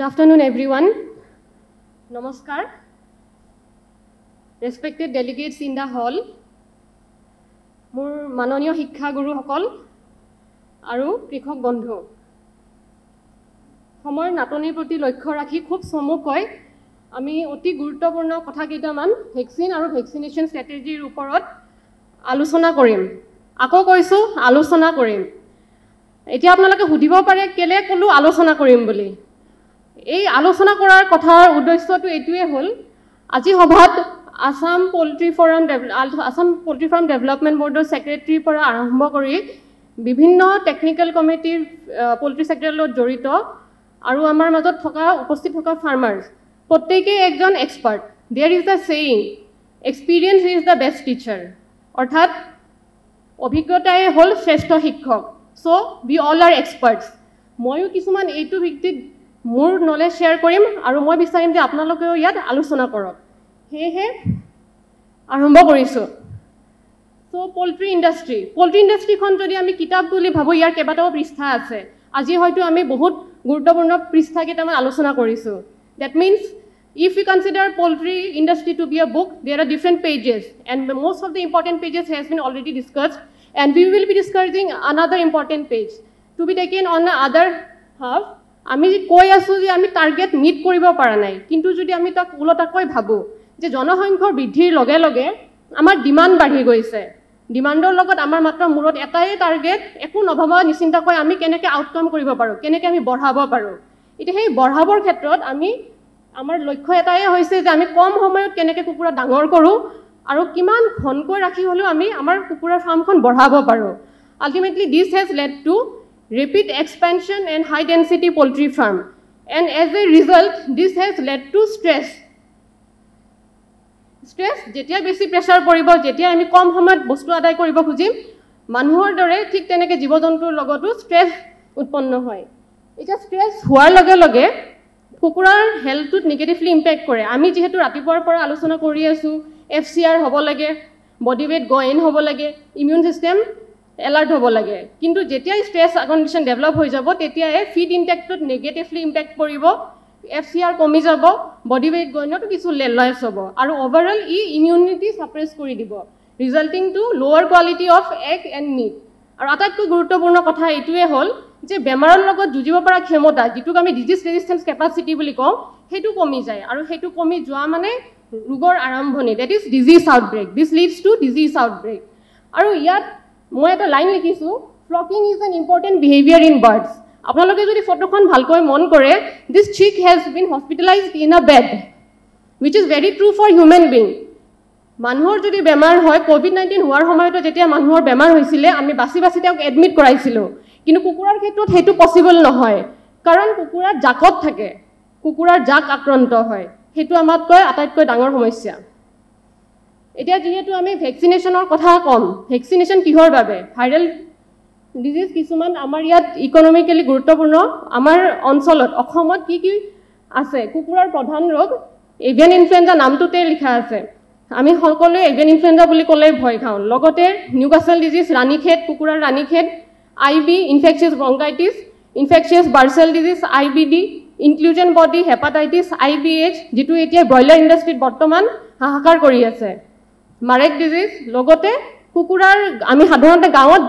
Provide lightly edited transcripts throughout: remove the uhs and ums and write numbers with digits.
Good afternoon, everyone. Namaskar. Respected delegates in the hall, মোৰ মাননীয় শিক্ষাগুৰুসকল আৰু কৃষক বন্ধু সময়ৰ নাটনিৰ প্ৰতি লক্ষ্য ৰাখি খুব চমুকৈ আমি অতি গুৰুত্বপূৰ্ণ কথা কেইটামান ভেকচিন আৰু ভেকচিনেশ্যন ষ্ট্ৰেটেজিৰ ওপৰত আলোচনা কৰিম আকৌ কৈছো আলোচনা কৰিম এতিয়া আপোনালোকে সুধিব পাৰে কেলে কলো আলোচনা কৰিম বুলি এই আলোচনা কৰাৰ কথাৰ উদ্দেশ্যটো এটোৱে হ'ল আজি সভাত Assam Poultry Farm Development Board Secretary পৰা আৰম্ভ কৰি বিভিন্ন টেকনিক্যাল কমিটিৰ পোল্ট্ৰি সেক্টৰৰ লগত জড়িত আৰু আমাৰ মাজত থকা উপস্থিত থকা ফাৰ্মাৰ্স প্ৰত্যেকই একজন expert there is the saying experience is the best teacher অৰ্থাৎ অভিজ্ঞতাই হ'ল শ্ৰেষ্ঠ শিক্ষক so we all are experts ময়ো কিছুমান এইটো ভিত্তিত মোৰ নলেজ শেয়াৰ কৰিম আৰু মই বিচাৰিম যে আপোনালোকেও ইয়াত আলোচনা কৰক হেহে আৰম্ভ কৰিছো সো পোল্ট্ৰি ইন্ডাস্ট্ৰি খন যদি আমি কিতাপ বুলি ভাবো ইয়াৰ কেইবাটাও পৃষ্ঠা আছে আজি হয়তো আমি বহুত গুৰুত্বপূৰ্ণ পৃষ্ঠা কেইটামান আলোচনা কৰিছো that means if we consider poultry industry to be a book there are different pages and most of the important pages has been already discussed and we will be discussing another important page to be taken on the other half আমি কৈ আছো যে আমি target meat কৰিব পৰা নাই কিন্তু যদি আমি তাক উলটাকৈ ভাবো যে জনসংখ্যাৰ বৃদ্ধিৰ লগে লগে আমাৰ ডিমান্ড বাঢ়ি গৈছে ডিমান্ডৰ লগত আমাৰ মাত্ৰ মূৰত এটাই টাৰ্গেট একো নভাবা নিচিন্তাকৈ আমি কেনেকৈ আউটকাম কৰিব পাৰো কেনেকৈ আমি বঢ়াব পাৰো এটা সেই বঢ়াবৰ ক্ষেত্ৰত আমি আমাৰ লক্ষ্য এটাই হৈছে যে আমি কম সময়ত কেনেকৈ কুকুৰা ডাঙৰ কৰো আৰু কিমান ঘনকৈ ৰাখি হলেও আমি আমাৰ কুকুৰাৰ ফাৰ্মখন বঢ়াব পাৰো ultimately this has led to rapid expansion and high density poultry farm and as a result this has led to stress যেতিয়া বেছি প্ৰেছাৰ পৰিব যেতিয়া আমি কম সময়ত বস্তু আদায় কৰিব খুজিম মানুহৰ দৰে ঠিক তেনেকৈ জীৱ-জন্তুৰ লগতো ষ্ট্ৰেছ উৎপন্ন হয় এটা ষ্ট্ৰেছ হোৱাৰ লগে লগে কুকুৰাৰ হেলথত নেগেটিভলি ইম্পেক্ট কৰে আমি যেহেতু ৰাতিপুৱাৰ পৰা আলোচনা কৰি আছো এফচিআৰ হ'ব লাগে বডি weight গেইন হ'ব লাগে ইমিউন সিস্টেম এলাৰ্ট হ'ব লাগে কিন্তু যেতিয়া ষ্ট্ৰেছ কন্ডিশন ডেভেলপ হৈ যাব তেতিয়াই ফিড ইনটেকত নেগেটিভলি ইম্পেক্ট কৰিব FCR কমি যাব বডি weight গইনটো কিছু লছ হ'ব আৰু ওভাৰঅল ইমিউনিটি সাপ্ৰেছ কৰি দিব resulting to lower quality of egg and meat আৰু আটাইতকৈ গুৰুত্বপূৰ্ণ কথা এইটোৱে হ'ল যে বেমাৰৰ লগত যুঁজিব পৰা ক্ষমতা যেটো আমি ডিজিজ ৰেজিস্ট্যান্স কেপাসিটি বুলি কওঁ হেতু কমি যায় আৰু হেতু কমি যোৱা মানে ৰোগৰ আৰম্ভণি that is disease outbreak this leads to disease outbreak আৰু ইয়াত মই এটা লাইন লিখিছো flocking is an important behaviour in birds আপোনালোকে যদি ফটোখন ভালকৈ মন কৰে this chick has been hospitalized in a bed which is very true for human being মানুহৰ যদি বেমাৰ হয় কোভিড-19 হোৱাৰ সময়ত যেতিয়া মানুহৰ বেমাৰ হৈছিল আমি বাছি তেওঁক এডমিট কৰাইছিলো কিন্তু কুকুৰাৰ ক্ষেত্ৰত হেতু পসিবল নহয় কাৰণ কুকুৰা জাকত থাকে কুকুৰাৰ জাক আক্ৰান্ত হয় হেতু আমাতকৈ আটাইতকৈ ডাঙৰ সমস্যা এতিয়া যেহেতু আমি ভ্যাকসিনেশনৰ কথা কম ভ্যাকসিনেশন কিহৰ বাবে ভাইৰাল ডিজিজ কিছুমান আমাৰ ইয়াত ইকোনমিক্যালি গুৰুত্বপূৰ্ণ আমাৰ অঞ্চলত অসমত কি আছে কুকুৰাৰ প্ৰধান ৰোগ এভিয়ান ইনফ্লুৱেঞ্জা নামটোতে লিখা আছে আমি সকলোৱে এভিয়ান ইনফ্লুৱেঞ্জা বুলি ক'লে ভয় খাওঁ লগতে নিউকাসল ডিজিজ ৰাণীখেত কুকুৰাৰ Ranikhet IB infectious bronchitis infectious bursal disease IBD inclusion body hepatitis IBH যেটো এতিয়া ব্ৰইলাৰ ইণ্ডাষ্ট্ৰীত বৰ্তমান হাহাকাৰ কৰি আছে মাৰেক ডিজিজ লগতে কুকুৰাৰ আমি সাধাৰণতে গাঁৱত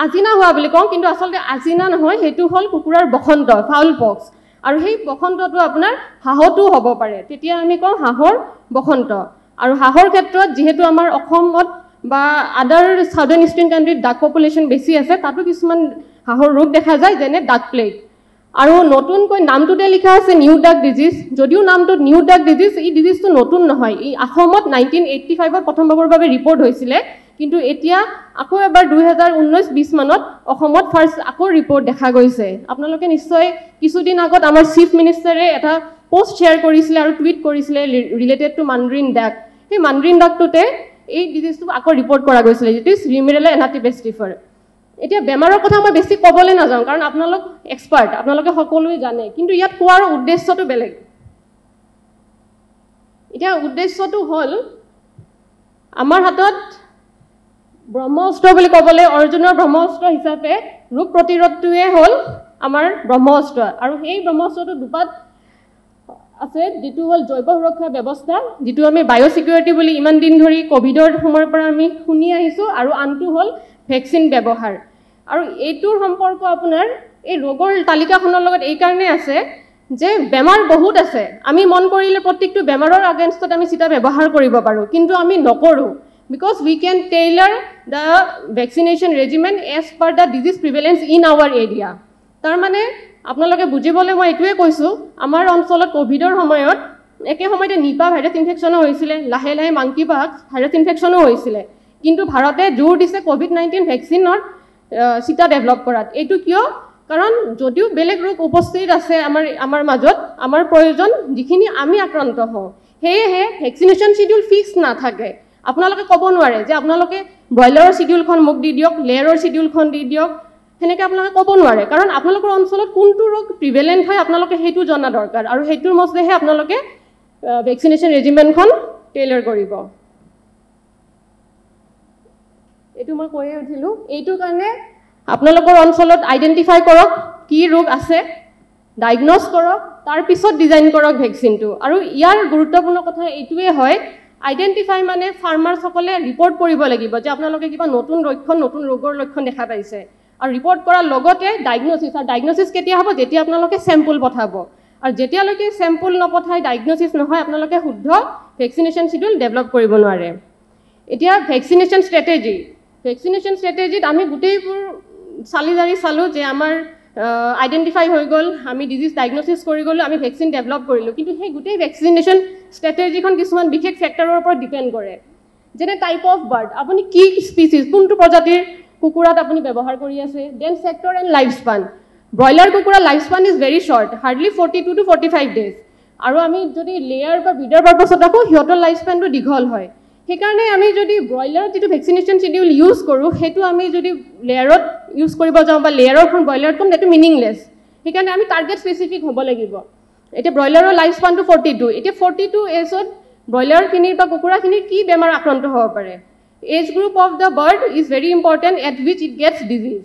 আজিনা হোৱা বুলি কওঁ কিন্তু আসলতে আজিনা নহয় হেতু হল কুকুৰাৰ বসন্ত ফাউল পক্স আৰু সেই বসন্তটো আপোনাৰ হাহটো হ'ব পাৰে তেতিয়া আমি কওঁ হাহৰ বসন্ত আৰু হাহৰ ক্ষেত্ৰত যেহেতু আমাৰ অসমত বা আদাৰ সাউদাৰ্ণ ইষ্টাৰ্ণ কান্ট্ৰিত ডাক পপুলেশ্যন বেছি আছে তাতো কিছুমান হাহৰ ৰোগ দেখা যায় যেনে ডাক প্লেগ আৰু নতুনকৈ নামটোতে লিখা আছে নিউ ডাক ডিজিজ যদিও নামটো নিউ ডাক ডিজিজ এই ডিজিজটো নতুন নহয় এই অসমত 1985 ত প্ৰথমবাৰৰ বাবে ৰিপৰ্ট হৈছিল কিন্তু এতিয়া আকৌ এবাৰ 2019-20 মানত অসমত ফাৰ্স্ট আকৌ ৰিপৰ্ট দেখা গৈছে আপোনালোকে নিশ্চয় কিছুদিন আগত আমাৰ চিফ মিনিষ্টাৰে এটা পোষ্ট শেয়াৰ কৰিছিল আৰু টুইট কৰিছিল ৰিলেটেড টু মানড্ৰিন ডাক এই মানড্ৰিন ডাকটোতে এই ডিজিজটো আকৌ ৰিপৰ্ট কৰা গৈছিল ইট ইজ ৰিমিৰেলা এনাটিপেষ্টিফাৰ এতিয়া বেমাৰৰ কথা মই বেছি ক'বলৈ নাযাওঁ কাৰণ আপোনালোক এক্সপাৰ্ট আপোনালোকে সকলোৱে জানে কিন্তু ইয়াত কোৱাৰ উদ্দেশ্যটো বেলেগ এতিয়া উদ্দেশ্যটো হ'ল আমাৰ হাতত ব্ৰহ্মঅস্ত্ৰ বুলি ক'বলৈ অৰ্জুনৰ ব্ৰহ্মঅস্ত্ৰ হিচাপে ৰোগ প্ৰতিৰোধটোৱে হ'ল আমাৰ ব্ৰহ্মঅস্ত্ৰ আৰু সেই ব্ৰহ্মঅস্ত্ৰটো দুপাত আছে যেটো হল জৈৱ সুৰক্ষা ব্যৱস্থা যেটো আমি বায়োসিকিউৰিটি বুলি ইমান দিন ধৰি কোভিডৰ সময়ৰ পৰা আমি শুনি আহিছো আৰু আনটো হল ভ্যাকচিন ব্যৱহাৰ আৰু এইটোৰ সম্পৰ্ক আপোনাৰ এই ৰোগৰ তালিকাখনৰ লগত এই কাৰণে আছে যে বেমাৰ বহুত আছে আমি মন কৰিলে প্ৰত্যেকটো বেমাৰৰ আগেইনষ্টত আমি চিটা ব্যৱহাৰ কৰিব পাৰো কিন্তু আমি নকৰো because we can tailor the vaccination regimen as per the disease prevalence in our area তাৰ মানে আপোনালোকে বুজিবলৈ মই এটোৱে কৈছো আমাৰ অঞ্চলত কোভিডৰ সময়ত একে সময়তে নিপা ভাইৰাছ ইনফেকচন হৈছিল লাহে লাহে মাংকি পক্স ভাইৰাছ ইনফেকচনো হৈছিল কিন্তু ভাৰতে জোৰ দিছে কোভিড-19 ভ্যাকচিনৰ চিটা ডেভেলপ কৰাত এটো কিয় কাৰণ যদিও বেলেগ ৰোগ উপস্থিত আছে আমাৰ মাজত আমাৰ প্ৰয়োজন যিখিনি আমি আক্ৰান্ত হওঁ হেহে ভ্যাকচিনেশন শিডিউল ফিক্স না থাকে আপোনালোকে ক'ব নোৱাৰে যে আপোনালোকে ব্ৰইলাৰৰ শিডিউলখন মুক দি দিয়ক লেয়াৰৰ শিডিউলখন দি দিয়ক হেনেকে আপোনালোকে ক'ব নোৱাৰে কাৰণ আপোনালোকৰ অঞ্চলত কোনটো ৰোগ প্ৰিভেলেন্ট হয় আপোনালোকে হেতু জনা দৰকাৰ আৰু হেতুৰ মতেহে আপোনালোকে ভ্যাকচিনেশন ৰেজিমেনখন টেইলাৰ কৰিব এটো মই কৈয়ে উঠিলো এইটো কাৰণে আপোনালোকৰ অঞ্চলত আইডেন্টিফাই কৰক কি ৰোগ আছে ডায়াগনোজ কৰক তাৰ পিছত ডিজাইন কৰক ভ্যাকচিনটো আৰু ইয়াৰ গুৰুত্বপূৰ্ণ কথা এইটোৱে হয় আইডেন্টিফাই মানে ফাৰ্মাৰ সকলে ৰিপৰ্ট কৰিব লাগিব যে আপোনালোকে কিবা নতুন লক্ষণ নতুন ৰোগৰ লক্ষণ দেখা পাইছে আৰু ৰিপৰ্ট কৰাৰ লগতে ডায়াগনোসিস আৰু ডায়াগনোসিস কেতিয়া হ'ব যেতিয়া আপোনালোকে স্যাম্পল পঠাব আৰু যেতিয়ালৈকে স্যাম্পল নপঠাই ডায়াগনোসিস নহয় আপোনালোকে শুদ্ধ ভ্যাকচিনেশন শিডিউল ডেভেলপ কৰিব নোৱাৰে এতিয়া ভ্যাকচিনেশন স্ট্ৰেটেজিত আমি গুটেইবোৰ সালিজাৰি চালো যে আমাৰ আইডেন্টিফাই হৈ গল আমি ডিজিজ ডায়াগনোসিস কৰি গলো আমি ভ্যাকচিন ডেভেলপ কৰিলো কিন্তু সেই গুটেই ভ্যাকচিনেশন স্ট্ৰেটেজিখন কিছুমান বিশেষ ফেক্টৰৰ ওপৰত ডিপেন্ড কৰে যেনে টাইপ অফ বাৰ্ড আপুনি কি স্পিচিজ কোনটো প্ৰজাতিৰ কুকুৰাত আপুনি ব্যৱহাৰ কৰি আছে then sector and life span broiler কুকুৰা life span is very short hardly 42 to 45 days আৰু আমি যদি লেয়াৰ বা ব্ৰিডাৰ পাৰপাছত ৰাখো হিয়তৰ লাইফ স্পানটো দীঘল হয় সেইকাৰণে আমি যদি ব্ৰইলাৰৰ যেটো ভ্যাকচিনেশন শিডিউল ইউজ কৰো হেতু আমি যদি লেয়াৰত ইউজ কৰিব যাওঁ বা লেয়াৰৰখন ব্ৰইলাৰত কম এটো মিনিংলেছ সেইকাৰণে আমি টাৰ্গেট স্পেসিফিক হ'ব লাগিব এটা ব্ৰইলাৰৰ লাইফ স্পানটো 42 এটা 42 এজত ব্ৰইলাৰ খিনিৰ বা কুকুৰা খিনিৰ কি বেমাৰ আক্ৰান্ত হ'ব পাৰে age group of the bird is very important at which it gets disease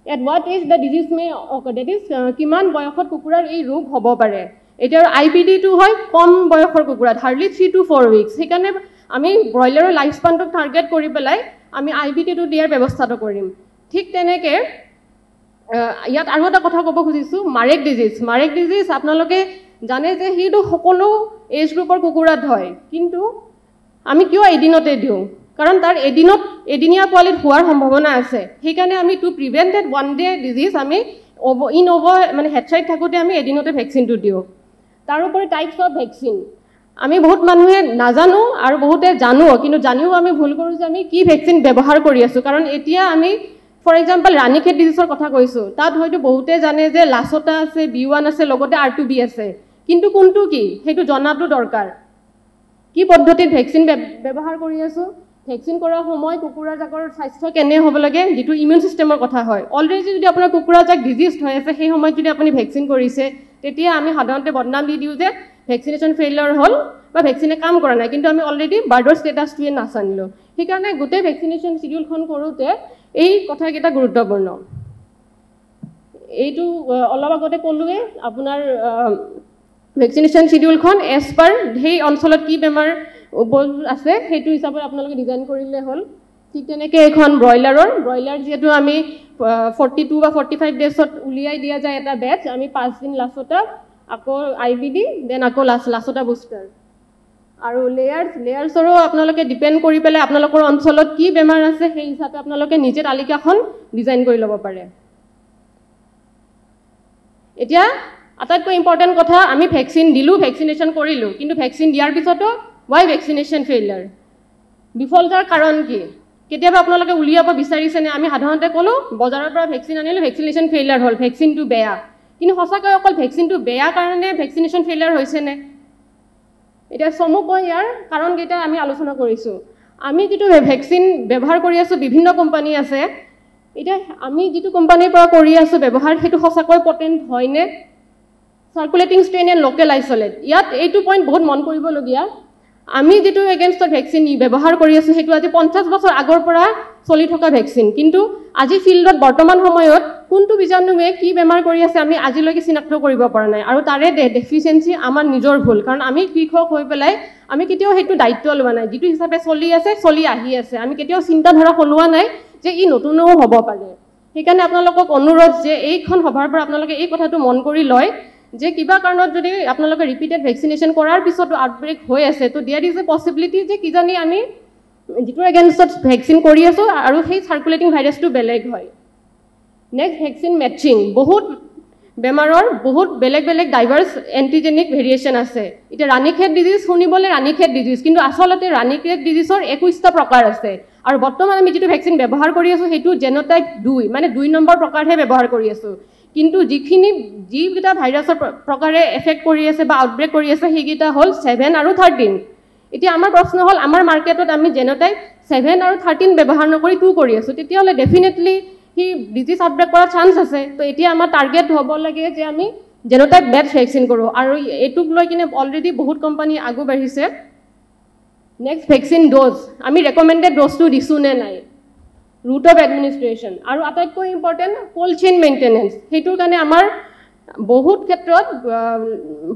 at what age the disease may occur that is কিমান বয়সত কুকুৰাৰ এই ৰোগ হ'ব পাৰে এটা IPD টো হয় কম বয়সৰ কুকুৰাত hardly 3 to 4 weeks সেইকাৰণে আমি ব্ৰইলাৰৰ লাইফ স্পানটো টাৰ্গেট কৰি পেলাই আমি IPD টো দিয়াৰ ব্যৱস্থাটো কৰিম ঠিক তেনেকে ইয়াত আৰু এটা কথা ক'ব খুজিছো মাৰেক ডিজিজ আপোনালোকে জানে যে হেতু সকলো এজ গ্ৰুপৰ কুকুৰাত হয় কিন্তু আমি কিয় এদিনতে দিও কাৰণ তাৰ এদিনীয়া পোৱালিত হোৱাৰ সম্ভাৱনা আছে সেইকাৰণে আমি to prevent that one day disease আমি মানে হেডসাইড থাকোতে আমি এদিনতে ভ্যাকচিনটো দিও তাৰ উপৰি টাইপস অফ ভ্যাকচিন আমি বহুত মানুহে নাজানো আৰু বহুতে জানো কিন্তু জানিও আমি ভুল কৰো যে আমি কি ভ্যাকচিন ব্যৱহাৰ কৰি আছো কাৰণ এতিয়া আমি ফৰ এক্সাম্পল ৰাণীখেত ডিজিজৰ কথা কৈছো তাত হয়তো বহুতে জানে যে লাছটা আছে B1 আছে লগতে R2B আছে কিন্তু কোনটো কি হেতু জনাটো দৰকাৰ কি পদ্ধতিত ভ্যাকচিন ব্যৱহাৰ কৰি আছো ভ্যাকচিন কৰাৰ সময় কুকুৰা জাকৰ স্বাস্থ্য কেনে হ'ব লাগে যেটো ইমিউন সিস্টেমৰ কথা হয় অলৰেডি যদি আপোনাৰ কুকুৰা জাক ডিজিজড হৈ আছে সেই সময়ত যদি আপুনি ভ্যাকচিন কৰিছে তেতিয়া আমি সাধাৰণতে বদনাম দি দিও যে ভ্যাকচিনেশন ফেইলিয়ৰ হল বা ভ্যাকচিনে কাম কৰা নাই কিন্তু আমি অলৰেডি বাৰ্ডৰ ষ্টেটাছটোৱে নাছানিলো সেইকাৰণে গুটে ভ্যাকচিনেশন শিডিউলখন কৰোতে এই কথাকেইটা গুৰুত্বপূৰ্ণ এইটো অলপ আগতে ক'লোৱে আপোনাৰ ভ্যাকচিনেশন শিডিউলখন এজ পাৰ সেই অঞ্চলত কি বেমাৰ আছে হেতু হিচাপে আপোনালোকে ডিজাইন কৰিলে হল ঠিক তেনেকে এখন ব্ৰইলাৰ যেটো আমি 42 বা 45 ডেজত উলিয়াই দিয়া যায় এটা বেচ আমি 5 দিন লাছটা আকৌ IBD দেন আকৌ লাছটা বুষ্টাৰ আৰু লেয়াৰছৰো আপোনালোকে ডিপেন্ড কৰি পেলাই আপোনালোকৰ অঞ্চলত কি বেমাৰ আছে সেই হিচাপে আপোনালোকে নিজে তালিকাখন ডিজাইন কৰি ল'ব পাৰে এতিয়া আটাইতকৈ ইম্পৰ্টেন্ট কথা আমি ভ্যাকচিন দিলু ভ্যাকচিনেশন কৰিলু কিন্তু ভ্যাকচিন দিয়াৰ পিছতো why vaccination failure বিফলতাৰ কাৰণ কি কেতিয়াবা আপোনালোকে উলিয়াব বিচাৰিছে নে আমি সাধাৰণতে ক'লো বজাৰৰ পৰা ভ্যাকচিন আনিলো ভ্যাকচিনেশন ফেইলিয়াৰ হল ভ্যাকচিনটো বেয়া কিন্তু সঁচাকৈ অকল ভ্যাকচিনটো বেয়া কাৰণে ভ্যাকচিনেশন ফেইলিয়াৰ হৈছে নে এটা সমগ্ৰ ইয়াৰ কাৰণ কেইটা আমি আলোচনা কৰিছো আমি যেটো ভ্যাকচিন ব্যৱহাৰ কৰি আছো বিভিন্ন কোম্পানী আছে এটা আমি যেটো কোম্পানীৰ পৰা কৰি আছো ব্যৱহাৰ হেতু সঁচাকৈ পটেন্ট হয় নে সাৰ্কুলেটিং ষ্ট্ৰেইন এণ্ড লোকেল আইসোলেট ইয়াত এইটো পইণ্ট বহুত মন কৰিবলগীয়া আমি যেটো এগেইনষ্টৰ ভ্যাকচিন ব্যৱহাৰ কৰি আছো হেতু আজি 50 বছৰ আগৰ পৰা চলি থকা ভেকচিন কিন্তু আজি ফিল্ডত বৰ্তমান সময়ত কোনটো বীজাণুৱে কি বেমাৰ কৰি আছে আমি আজিলৈকে চিনাক্ত কৰিব পৰা নাই আৰু তাৰে ডেফিচিয়েঞ্চি আমাৰ নিজৰ ভুল কাৰণ আমি কৃষক হৈ পেলাই আমি কেতিয়াও সেইটো দায়িত্ব লোৱা নাই যিটো হিচাপে চলি আছে চলি আহি আছে আমি কেতিয়াও চিন্তাধাৰা সলোৱা নাই যে ই নতুনও হ'ব পাৰে সেইকাৰণে আপোনালোকক অনুৰোধ যে এইখন সভাৰ পৰা আপোনালোকে এই কথাটো মন কৰি লয় যে কিবা কাৰণত যদি আপোনালোকে ৰিপিটেড ভেকচিনেশ্যন কৰাৰ পিছতো আউটব্ৰেক হৈ আছে তো দেয়াৰ ইজ এ পচিবিলিটি যে কিজানি আমি যিটোৰ এগেইনষ্টত ভেকচিন কৰি আছোঁ আৰু সেই চাৰ্কুলেটিং ভাইৰাছটো বেলেগ হয় নেক্সট ভেকচিন মেচিং বহুত বেমাৰৰ বহুত বেলেগ বেলেগ ডাইভাৰ্ছ এণ্টিজেনিক ভেৰিয়েশ্যন আছে এতিয়া ৰাণীখেত ডিজিজ শুনিবলৈ ৰাণীখেত ডিজিজ কিন্তু আচলতে ৰাণীখেত ডিজিজৰ 21টা প্ৰকাৰ আছে আৰু বৰ্তমান আমি যিটো ভেকচিন ব্যৱহাৰ কৰি আছোঁ সেইটো জেনোটাইপ 2 মানে 2 নম্বৰ প্ৰকাৰহে ব্যৱহাৰ কৰি আছোঁ কিন্তু যিকেইটা ভাইৰাছৰ প্ৰকাৰে এফেক্ট কৰি আছে বা আউটব্ৰেক কৰি আছে সেইকেইটা হ'ল 7 আৰু 13 এতিয়া আমাৰ প্ৰশ্ন হ'ল আমাৰ মাৰ্কেটত আমি জেনোটাইপ 7 আৰু 13 ব্যৱহাৰ নকৰি 2 কৰি আছোঁ তেতিয়াহ'লে ডেফিনেটলি সি ডিজিজ আউটব্ৰেক কৰাৰ চান্স আছে তো এতিয়া আমাৰ টাৰ্গেট হ'ব লাগে যে আমি জেনোটাইপ বেটছ ভেকচিন কৰোঁ আৰু এইটোক লৈ কিনে অলৰেডি বহুত কোম্পানী আগু বাঢ়িছে নেক্সট ভেকচিন ড'জ আমি ৰেকমেণ্ডেড ড'জটো দিছোঁ নে নাই ৰুট অফ এডমিনিষ্ট্ৰেশ্যন আৰু আটাইতকৈ ইম্পৰ্টেণ্ট কোল্ড চেইন মেইনটেনেঞ্চ সেইটোৰ কাৰণে আমাৰ বহুত ক্ষেত্ৰত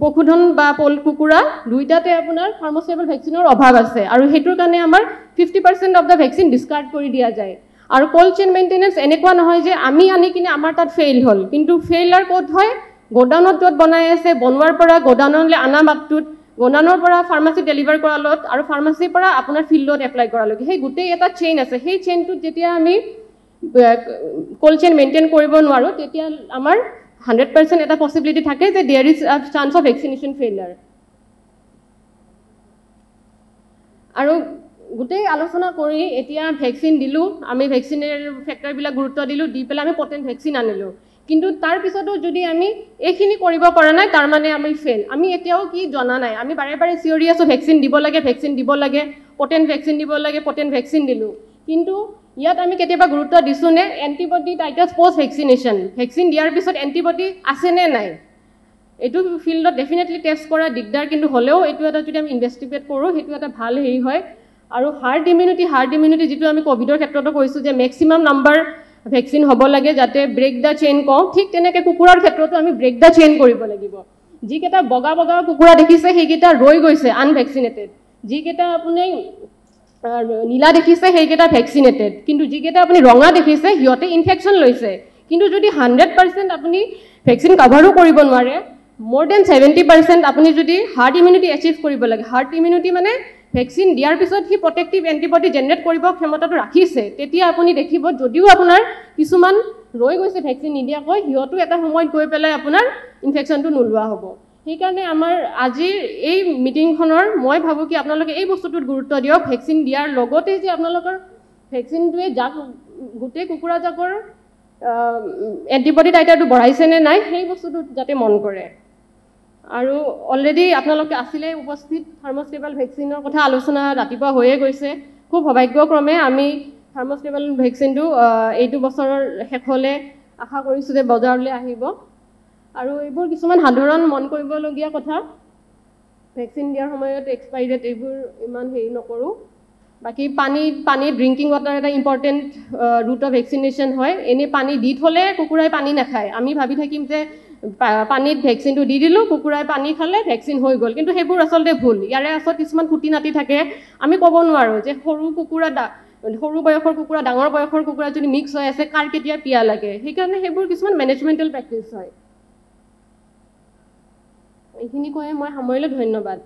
পশুধন বা কুকুৰা দুইটাতে আপোনাৰ ফাৰ্মাচিউটিকেল ভেকচিনৰ অভাৱ আছে আৰু সেইটোৰ কাৰণে আমাৰ 50% অফ দ্য ভেকচিন ডিছকাৰ্ড কৰি দিয়া যায় আৰু কোল্ড চেইন মেইনটেনেঞ্চ এনেকুৱা নহয় যে আমি আনি কিনে আমাৰ তাত ফেইল হ'ল কিন্তু ফেইলাৰ ক'ত হয় গোডাউনত য'ত বনাই আছে বনোৱাৰ পৰা গোডাউনলৈ অনা মাত্ৰত গোডাউনৰ পৰা ফাৰ্মাচী ডেলিভাৰ কৰালত আৰু ফাৰ্মাচীৰ পৰা আপোনাৰ ফিল্ডত এপ্লাই কৰালৈকে সেই গোটেই এটা চেইন আছে সেই চেইনটোত যেতিয়া আমি কোল্ড চেইন মেইনটেইন কৰিব নোৱাৰোঁ তেতিয়া আমাৰ 100% এটা পচিবিলিটি থাকে যে there is a chance of vaccination failure আৰু গোটেই আলোচনা কৰি এতিয়া ভেকচিন দিলোঁ আমি ভেকচিনৰ ফেক্টৰবিলাক গুৰুত্ব দিলোঁ দি পেলাই আমি পটেণ্ট ভেকচিন আনিলোঁ কিন্তু তাৰ পিছতো যদি আমি এইখিনি কৰিব পৰা নাই তাৰ মানে আমি ফেইল আমি এতিয়াও কি জনা নাই আমি বাৰে বাৰে চিঞৰি আছোঁ ভেকচিন দিব লাগে পটেণ্ট ভেকচিন দিব লাগে পটেণ্ট ভেকচিন দিলোঁ কিন্তু ইয়াত আমি কেতিয়াবা গুৰুত্ব দিছোঁ নে এণ্টিবডি টাইটাছ পষ্ট ভেকচিনেশ্যন ভেকচিন দিয়াৰ পিছত এণ্টিবডি আছেনে নাই এইটো ফিল্ডত ডেফিনেটলি টেষ্ট কৰা দিগদাৰ কিন্তু হ'লেও এইটো এটা যদি আমি ইনভেষ্টিগেট কৰোঁ সেইটো এটা ভাল হেৰি হয় আৰু হাৰ্ড ইমিউনিটি যিটো আমি কোভিডৰ ক্ষেত্ৰতো কৈছোঁ যে মেক্সিমাম নাম্বাৰ ভেকচিন হ'ব লাগে যাতে ব্ৰেক দ্য চেইন কওঁ ঠিক তেনেকৈ কুকুৰাৰ ক্ষেত্ৰতো আমি ব্ৰেক দ্য চেইন কৰিব লাগিব যিকেইটা বগা কুকুৰা দেখিছে সেইকেইটা ৰৈ গৈছে আনভেকচিনেটেড যিকেইটা আপুনি নীলা দেখিছে সেইকেইটা ভেকচিনেটেড কিন্তু যিকেইটা আপুনি ৰঙা দেখিছে সিহঁতে ইনফেকশ্যন লৈছে কিন্তু যদি 100% আপুনি ভেকচিন কাভাৰো কৰিব নোৱাৰে more than 70% আপুনি যদি হাৰ্ড ইমিউনিটি এচিভ কৰিব লাগে হাৰ্ড ইমিউনিটি মানে ভেকচিন দিয়াৰ পিছত সি প্ৰটেক্টিভ এণ্টিবডি জেনেৰেট কৰিব ক্ষমতাটো ৰাখিছে তেতিয়া আপুনি দেখিব যদিও আপোনাৰ কিছুমান ৰৈ গৈছে ভেকচিন নিদিয়াকৈ সিহঁতো এটা সময়ত গৈ পেলাই আপোনাৰ ইনফেকশ্যনটো নোলোৱা হ'ব সেইকাৰণে আমাৰ আজিৰ এই মিটিংখনৰ মই ভাবোঁ কি আপোনালোকে এই বস্তুটোত গুৰুত্ব দিয়ক ভেকচিন দিয়াৰ লগতে যে আপোনালোকৰ ভেকচিনটোৱে গোটেই কুকুৰা জাকৰ এণ্টিবডি টাইটাৰটো বঢ়াইছে নে নাই সেই বস্তুটোত যাতে মন কৰে আৰু অলৰেডি আপোনালোকে আছিলে উপস্থিত থাৰ্মোষ্টেবল ভেকচিনৰ কথা আলোচনা ৰাতিপুৱা হৈয়ে গৈছে খুব সৌভাগ্যক্ৰমে আমি থাৰ্মোষ্টেবল ভেকচিনটো এইটো বছৰৰ শেষলৈ আশা কৰিছোঁ যে বজাৰলৈ আহিব আৰু এইবোৰ কিছুমান সাধাৰণ মন কৰিবলগীয়া কথা ভেকচিন দিয়াৰ সময়ত এক্সপাইৰি ডেট এইবোৰ ইমান হেৰি নকৰোঁ বাকি পানী ড্ৰিংকিং ৱাটাৰ এটা ইম্পৰ্টেণ্ট ৰুট অফ ভেকচিনেশ্যন হয় এনেই পানী দি থ'লে কুকুৰাই পানী নাখায় আমি ভাবি থাকিম যে পানীত ভেকচিনটো দি দিলোঁ কুকুৰাই পানী খালে ভেকচিন হৈ গ'ল কিন্তু সেইবোৰ আচলতে ভুল ইয়াৰে আচলত কিছুমান খুটি নাতি থাকে আমি ক'ব নোৱাৰোঁ যে সৰু বয়সৰ কুকুৰা ডাঙৰ বয়সৰ কুকুৰা যদি মিক্স হৈ আছে কাৰ কেতিয়া পিয়া লাগে সেইকাৰণে সেইবোৰ কিছুমান মেনেজমেণ্টেল প্ৰেক্টিছ হয় এইখিনি কৈয়ে মই সামৰিলোঁ ধন্যবাদ